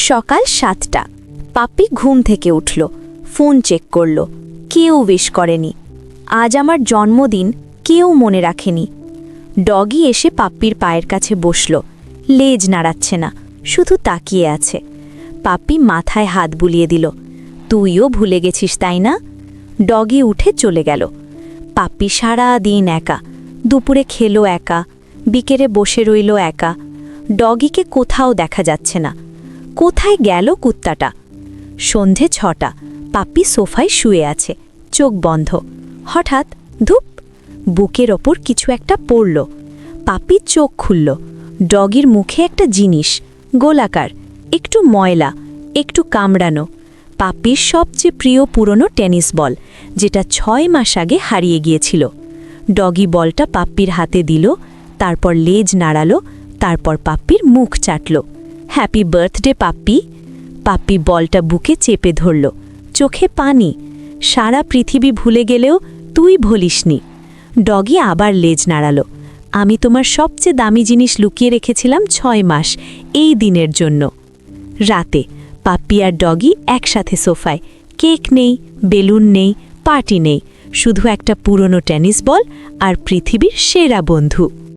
সকাল 7টা। পাপ্পি ঘুম থেকে উঠল, ফোন চেক করল। কেউ উইশ করেনি। আজ আমার জন্মদিন, কেউ মনে রাখেনি। ডগি এসে পাপ্পির পায়ের কাছে বসল, লেজ নাড়াচ্ছে না, শুধু তাকিয়ে আছে। পাপ্পি মাথায় হাত বুলিয়ে দিল। তুইও ভুলে গেছিস তাই না? ডগি উঠে চলে গেল। পাপ্পি সারা দিন একা, দুপুরে খেলো একা, বিকেলে বসে রইল একা। ডগিকে কোথাও দেখা যাচ্ছে না। কোথায় গেল কুত্তাটা? সন্ধে 6টা। পাপ্পি সোফায় শুয়ে আছে, চোখ বন্ধ। হঠাৎ ধুপ, বুকের ওপর কিছু একটা পড়ল। পাপ্পি চোখ খুলল। ডগির মুখে একটা জিনিস, গোলাকার, একটু ময়লা, একটু কামড়ানো। পাপ্পির সবচেয়ে প্রিয় পুরনো টেনিস বল, যেটা 6 মাস আগে হারিয়ে গিয়েছিল। ডগি বলটা পাপ্পির হাতে দিল, তারপর লেজ নাড়ালো, তারপর পাপ্পির মুখ চাটল। Happy birthday Pappi. পাপ্পি বলটা বুকে চেপে ধরল, চোখে পানি। সারা পৃথিবী ভুলে গেলেও তুই ভুলিসনি। ডগি আবার লেজ নাড়ালো। আমি তোমার সবচেয়ে দামি জিনিস লুকিয়ে রেখেছিলাম 6 মাস, এই দিনের জন্য। রাতে পাপ্পি আর ডগি একসাথে সোফায়। কেক নেই, বেলুন নেই, পার্টি নেই, শুধু একটা পুরনো টেনিস বল আর পৃথিবীর সেরা বন্ধু।